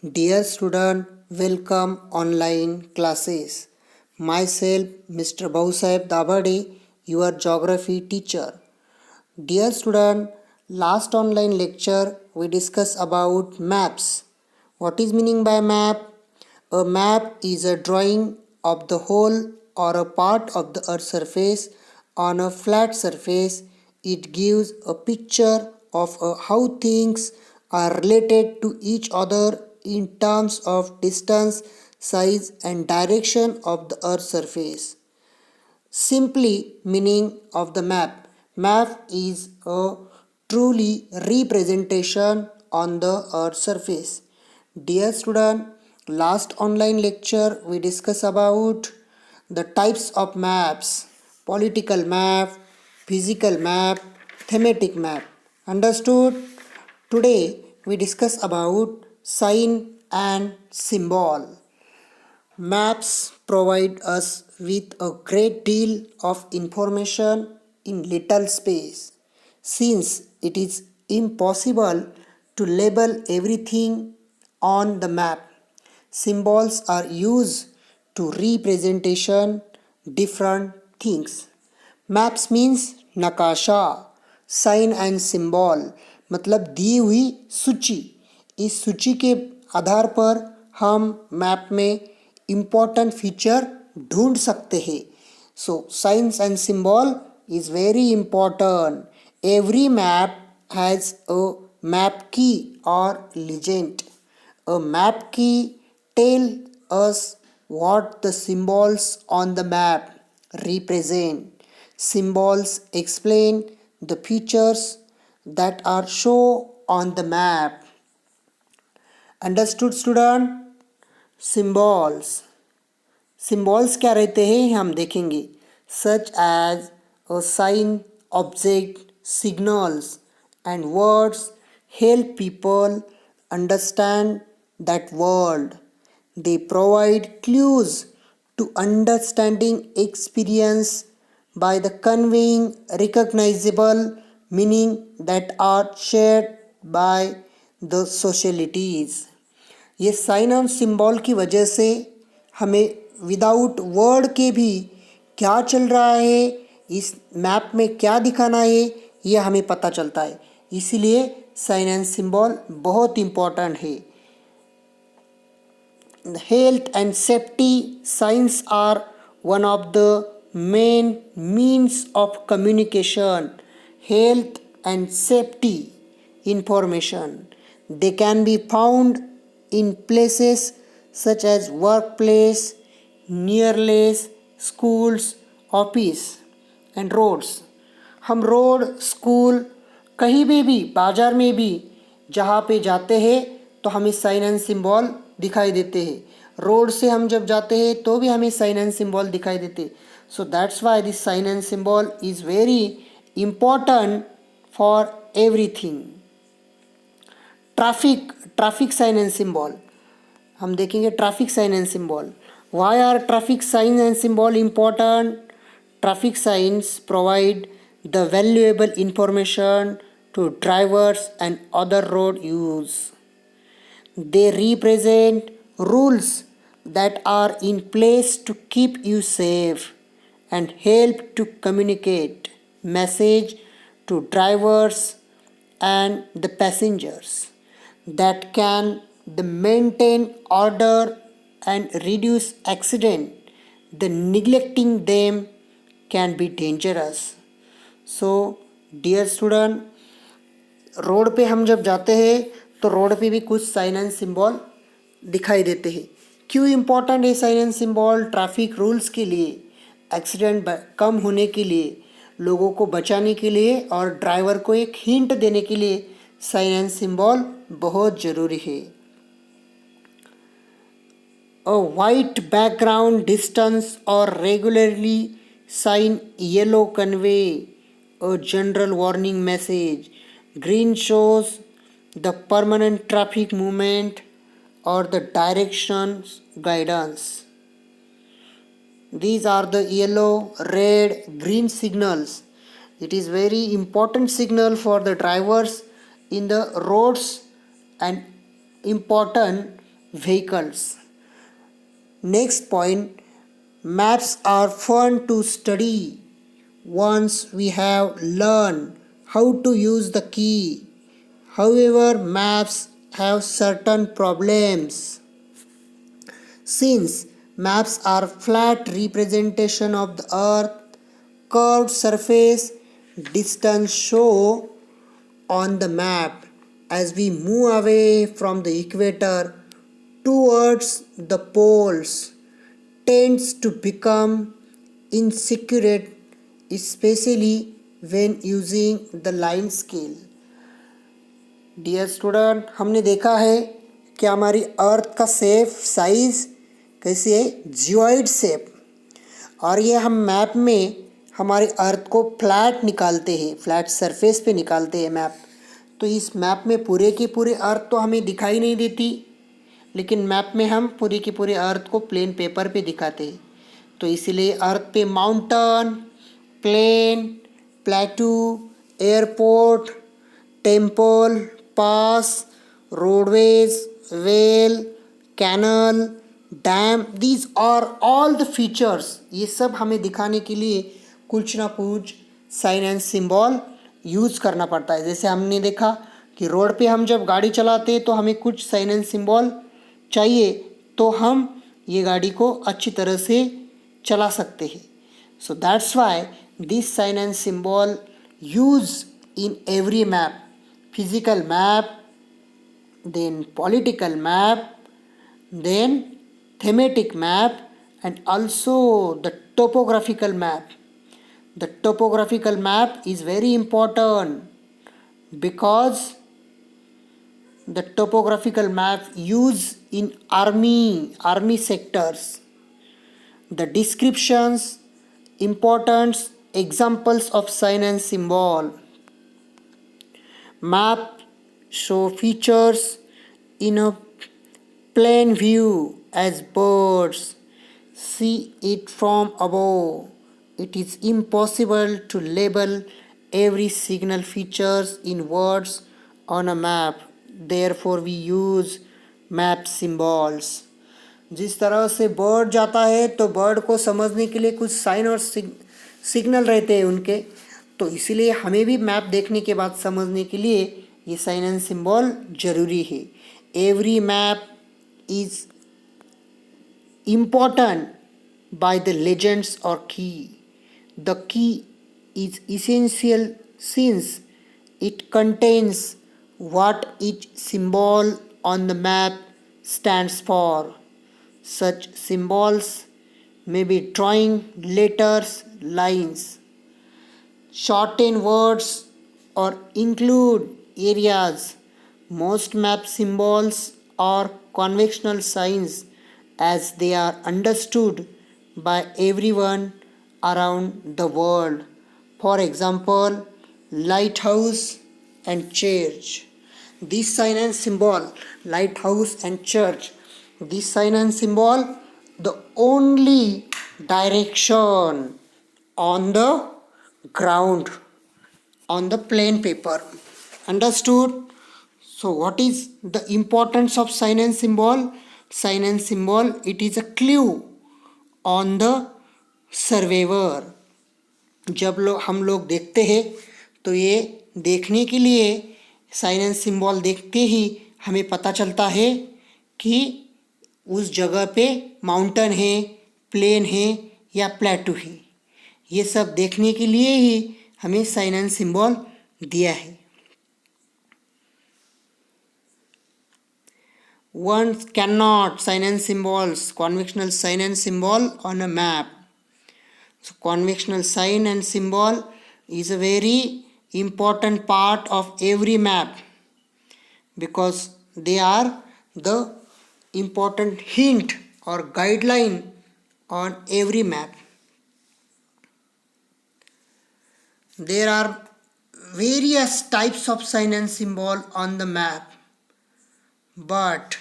Dear student, welcome online classes. Myself, Mr. Bahusaheb Dabade, your geography teacher. Dear student, last online lecture we discussed about maps. What is meaning by map? A map is a drawing of the whole or a part of the earth surface on a flat surface. It gives a picture of how things are related to each other in terms of distance, size and direction of the earth surface. Simply meaning of the map. Map is a truly representation on the earth surface. Dear student, last online lecture we discussed about the types of maps: political map, physical map, thematic map. Understood? Today we discuss about sign and symbol. Maps provide us with a great deal of information in little space. Since it is impossible to label everything on the map, symbols are used to representation different things. Maps means नकाशा, sign and symbol मतलब दी हुई सूची। इस सूची के आधार पर हम map में इम्पोर्टेंट फीचर ढूंढ सकते हैं। So science and symbol is very important. Every map has a map की और legend. A map key tell us what the symbols on the map represent. Symbols explain the features that are shown on the map. Understood student? Symbols. Symbols क्या रहते हैं हम देखेंगे. Such as a sign, object, signals and words help people understand that world. They provide clues to understanding experience by the conveying recognizable meaning that are shared by the socialities. ये sign और symbol की वजह से हमें without word के भी क्या चल रहा है, इस मैप में क्या दिखाना है, ये हमें पता चलता है। इसीलिए साइन एंड सिंबल बहुत इम्पोर्टेंट है। Health and safety signs are one of the main means of communication. Health and safety information. They can be found in places such as workplace, nearless, schools, office and roads. हम road, school, कहीं भी बाजार में भी जहाँ पे जाते हैं तो हमें साइन एंड सिंबल दिखाई देते हैं। रोड से हम जब जाते हैं तो भी हमें साइन एंड सिंबल दिखाई देते। So that's why this sign and symbol is very important for everything. Traffic sign and symbol हम देखेंगे। Traffic sign and symbol, why are traffic sign and symbol important? Traffic signs provide the valuable information to drivers and other road use. They represent rules that are in place to keep you safe and help to communicate message to drivers and the passengers that can the maintain order and reduce accident. The neglecting them can be dangerous. So dear student, road पे हम जब जाते हैं तो road पे भी कुछ sign and symbol दिखाई देते हैं। क्यों इम्पोर्टेंट है sign and symbol? Traffic rules के लिए, एक्सीडेंट कम होने के लिए, लोगों को बचाने के लिए और ड्राइवर को एक हिंट देने के लिए साइन एंड सिंबल बहुत ज़रूरी है। A white background distance or regularly sign yellow convey a general warning message. Green shows the permanent traffic movement or the directions guidance. These are the yellow, red, green signals. It is very important signal for the drivers in the roads and important vehicles. Next point, maps are fun to study once we have learned how to use the key. However, maps have certain problems. Since maps are flat representation of the earth, curved surface, distance show on the map as we move away from the equator towards the poles tends to become insecure, especially when using the line scale. Dear student, हमने देखा है कि हमारी अर्थ का shape size कैसी है, geoid shape, और ये हम मैप में हमारे अर्थ को फ्लैट निकालते हैं, फ्लैट सरफेस पे निकालते हैं मैप। तो इस मैप में पूरे की पूरे अर्थ तो हमें दिखाई नहीं देती, लेकिन मैप में हम पूरी की पूरे अर्थ को प्लेन पेपर पे दिखाते हैं। तो इसीलिए अर्थ पे mountain, plain, plateau, airport, temple, pass, roadways, well, canal, dam, these are all the features. ये सब हमें दिखाने के लिए कुछ ना कुछ साइन एंड सिंबल यूज़ करना पड़ता है। जैसे हमने देखा कि रोड पे हम जब गाड़ी चलाते हैं तो हमें कुछ साइन एंड सिंबल चाहिए, तो हम ये गाड़ी को अच्छी तरह से चला सकते हैं। So that's why this sign and symbol use in every map, physical map, then political map, then thematic map, and also the topographical map. The topographical map is very important because the topographical map used in army sectors. The descriptions, importance, examples of sign and symbol. Map show features in a plain view as birds see it from above. It is impossible to label every signal features in words on a map. Therefore we use map symbols. जिस तरह से bird जाता है तो bird को समझने के लिए कुछ साइन और सिग्नल रहते हैं उनके, तो इसीलिए हमें भी मैप देखने के बाद समझने के लिए ये साइन एंड सिंबल जरूरी है। Every map is important by the legends और की। The key is essential since it contains what each symbol on the map stands for. Such symbols may be drawing letters, lines, shorten words, or include areas. Most map symbols are conventional signs as they are understood by everyone around the world. For example, lighthouse and church. This sign and symbol, lighthouse and church, this sign and symbol, the only direction on the ground, on the plain paper. Understood? So what is the importance of sign and symbol? Sign and symbol, it is a clue on the surveyor. जब हम लोग देखते हैं तो ये देखने के लिए साइन एंड सिंबल देखते ही हमें पता चलता है कि उस जगह पे माउंटेन है, प्लेन है या प्लेटू है। ये सब देखने के लिए ही हमें साइन एंड सिंबल दिया है। One cannot sign and symbols, conventional sign and symbol on a map. So conventional sign and symbol is a very important part of every map because they are the important hint or guideline on every map. There are various types of sign and symbol on the map, but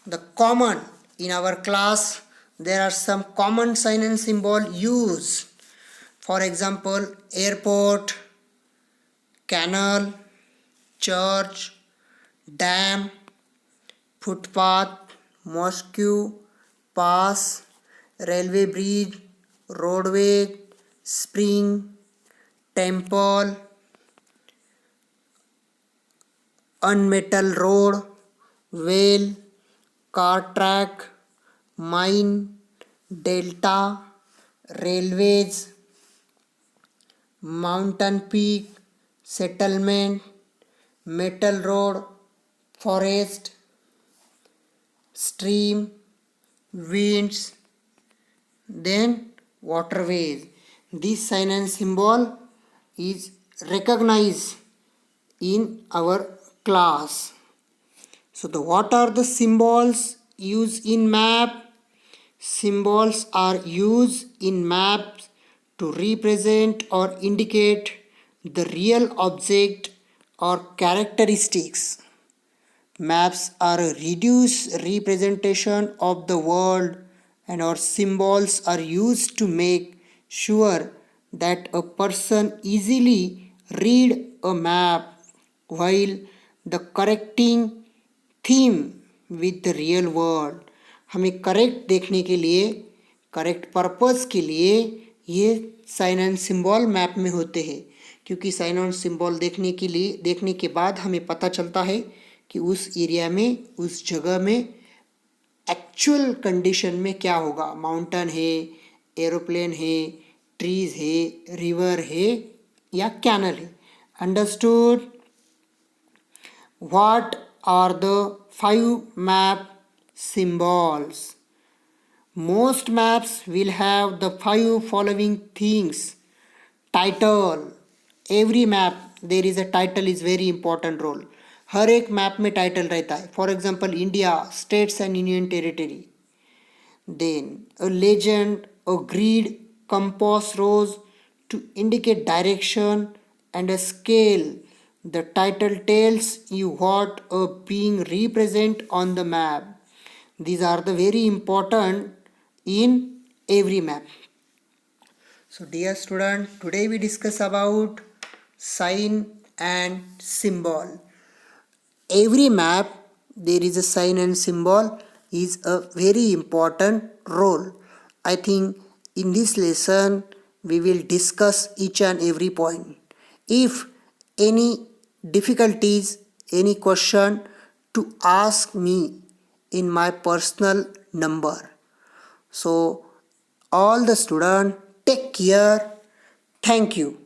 the common in our class there are some common sign and symbol used. For example, airport, canal, church, dam, footpath, mosque, pass, railway bridge, roadway, spring, temple, unmetal road, whale, car track, mine, delta, railways, mountain peak, settlement, metal road, forest, stream, winds, then waterways. This sign and symbol is recognized in our class. So what are the symbols used in map? Symbols are used in maps to represent or indicate the real object or characteristics. Maps are a reduced representation of the world, and our symbols are used to make sure that a person easily read a map while the correcting theme with the real world. हमें correct देखने के लिए, correct purpose के लिए ये sign and symbol map में होते हैं, क्योंकि साइन एंड सिंबल देखने के बाद हमें पता चलता है कि उस एरिया में, उस जगह में एक्चुअल कंडीशन में क्या होगा. माउंटेन है, एरोप्लेन है, ट्रीज है, रिवर है या कैनल है. Understood. What are the 5 map symbols? Most maps will have the 5 following things. Title. Every map there is a title is very important role. हर एक मैप में टाइटल रहता है. For example India, states and union territory. Then a legend, a grid, compass rose to indicate direction, and a scale. The title tells you what a being represent on the map. These are the very important in every map. So dear student, today we discuss about sign and symbol. Every map there is a sign and symbol is a very important role. I think in this lesson we will discuss each and every point. If any difficulties, any question, to ask me in my personal number. So all the students, take care. Thank you.